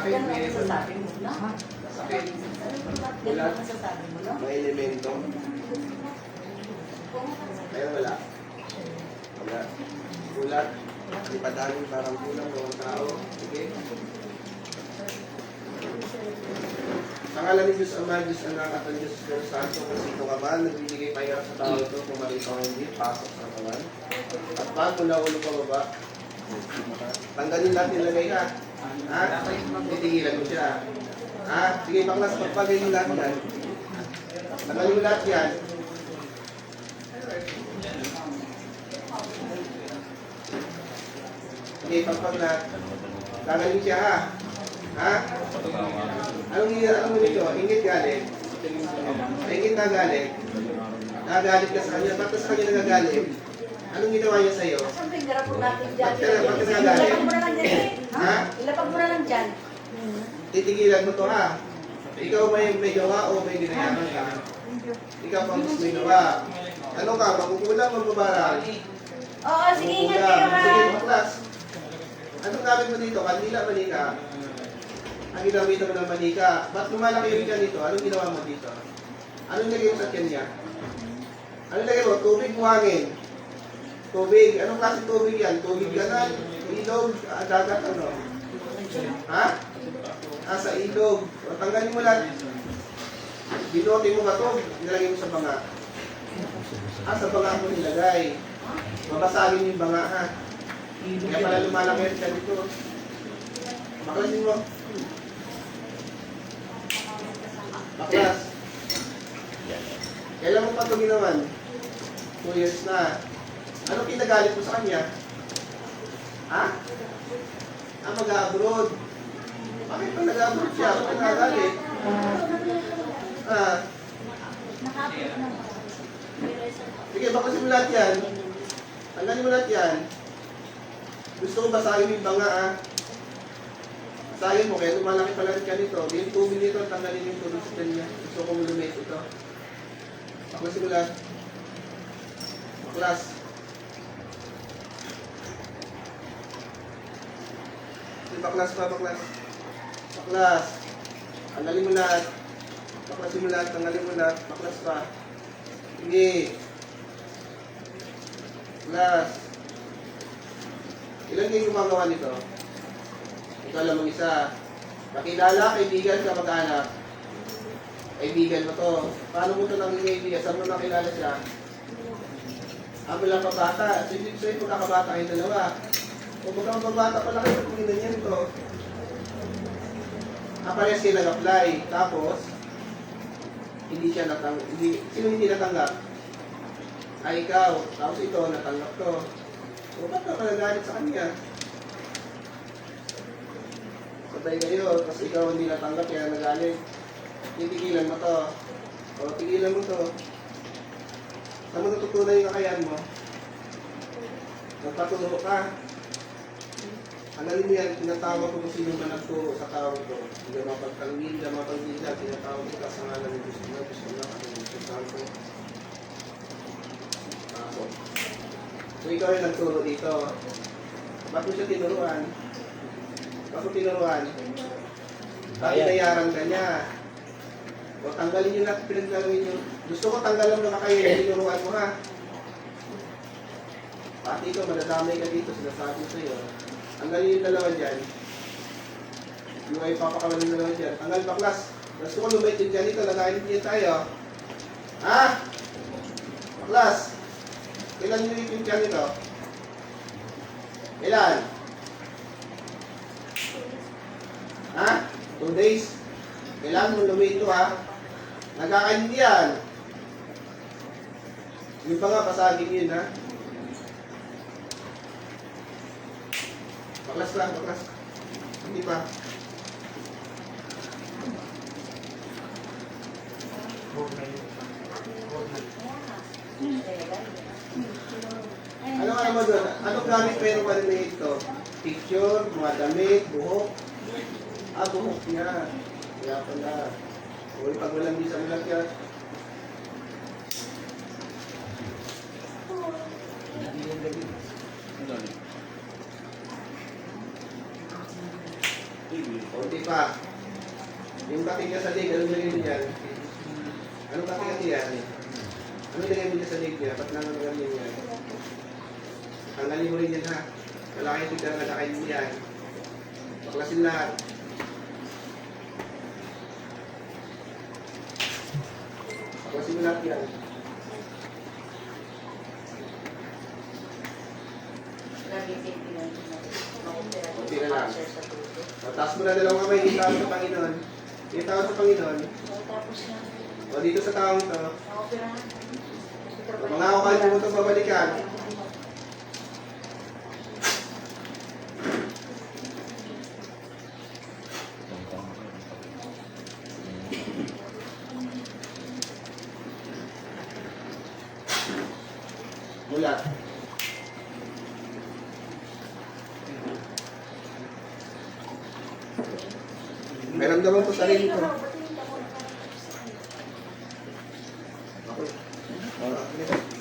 Masakit, Yan ang may masasabi mo, no? masakit. Yan ang masasabi mo, no? May elemento. Kaya wala. Wala. Kulat. Di pa dami parang kulang ng tao. Sige. Pangalan ni Diyos Ama, Diyos Anak, at ang Diyos Espiritu Santo, kung sino ka man, nagbibigay pahirap sa tao ito, kung malito ang hindi, pasok sa kawan. At pag mula ulo pa baba, tanggalin lahat nilagay ka. Ha? Titigilan mo siya. Ha? Sige, baklas, pagpagay mo lahat yan. Tanggalin mo lahat yan. Sige, pagpag lahat. Tanggalin siya, ha? Ha? Anong nito? Ingit galing? Ingit na galing? Nagalit ka sa kanya? Ba't ka sa kanya nagagalit? Anong ginawa niya sa'yo? Siyempre, ilapag mo natin dyan. Ba't ka nagagalit? Ilapag mo na lang dyan, eh. Ha? Ilapag mo na lang dyan. Titigilan mo to, ha? Ikaw may gawa o may ginayaman ka? Ikaw pa mas may gawa. Ano ka? Makukulang o mabaral? Oo, sige, ingat kayo, ha? Sige, baklas. Anong gamit mo dito? Kandila, manika? Ang ginamit mo ng manika. Ba't lumalaki yung ka dito? Anong ginawa mo dito? Anong lagay mo sa kanya? Anong lagay mo? Tubig, buhangin. Tubig. Anong klase tubig yan? Tubig ganal, ilog, dagat, ano? Ha? Sa ilog. O, tanggalin mo lahat. Binuotin mo ba ito? Nilagay mo sa banga. Sa banga mo nilagay. Mabasagin yung banga, ha? Kaya pala lumalaki ka dito. Baklasin mo. Baklas. Kailan mo pa ito ginawan? 2 years na. Anong kinagalit mo sa kanya? Ha? Mag-abroad. Bakit pa nag-abroad siya? Bakit nagagalit? Sige, baklasin mo lahat yan. Tanggalin mo lahat yan. Gusto ko basahin yung banga, ha? Basahin mo, kaya lumalaki pala ka nito. Yung tubig nito, tanggalin yung tubig sa kanya. Gusto ko lumit ito. Baklasin mo lahat. Baklas. Baklas pa, baklas. Baklas. Tanggalin mo lahat. Baklasin mo lahat, tanggalin mo lahat. Baklas pa. Sige. Baklas. Ilan kayo gumagawa nito? Ikaw lang mag-isa. Kakilala, kaibigan ka, mag-anak. Kaibigan mo to. Paano mo ito naging kaibigan? Saan mo nakilala siya? Ako lang pabata. Sige, sa'yo pagkakabata kayong dalawa. Kung magkakabata pala kayo, kung ganyan ito. Apares kayo nag-apply. Tapos, hindi siya natanggap. Sino hindi natanggap? Ay, ikaw. Tapos ito, natanggap to. O ba't ka nagagalit sa kanya? Sabay kayo, tapos ikaw hindi natanggap kaya nagalit. Titigilan mo to. O, tigilan mo to. Saan mo natutunan yung kakayan mo? Nagpaturo ka. Analin mo yan, tinatawag ko kung sino man nagturo sa tao ko. Hindi mapagtanggil, hindi mapagtanggil, tinatawag ko sa ngalan ng Diyos na, Diyos na, at ng Diyos Santo. So ikaw yung nagturo dito. Ba't mo siya tinuruan? Ba't mo tinuruan? Bakit nayaran ka niya? O tanggalin nyo lahat pinaglalawin nyo. Gusto ko tanggalan mo na kayo yung tinuruan mo, ha? Pati ikaw, madadamay ka dito, sinasabi ko sa'yo. Tanggalin yung dalawa dyan. Yung ay papakalan yung dalawa dyan. Tanggal baklas. Gusto ko lumait yung dyan dito, nagalit niya tayo. Ha? Baklas. Ilan yung ipin dyan nito? Ilan? Ha? 2 days? Kailangan mo lumit ito, ha? Nagkakaindi yan. Yung pa nga, pasagin yun, ha? Baklas lang, baklas. Hindi pa. Ano nga naman doon? Anong gamit meron pa rin na ito? Picture, mga damit, buhok. Buhok niya. Kaya pala. Uy, pag walang bisa mo lang yan. Hindi yung gabi. Kunti pa. Yung kating niya sa leg, anong lagay mo dyan? Anong kating kasi yan? Anong lagay mo dyan sa leg niya? Ba't nang ganyan yan? Tanggalin mo rin yan ha. Wala kayong tignan na nakain mo yan. Baklasin lahat. Baklasin mo lahat yan. Kunti na lang. Taas mo na dalawang kamay, itawag sa Panginoon. Itawag sa Panginoon. Tapos na. O dito sa taong to. Nakoperahan. Pangako kayo mo itong babalikan. Mulat. May ramdaman ko sa sarili ko. Okay.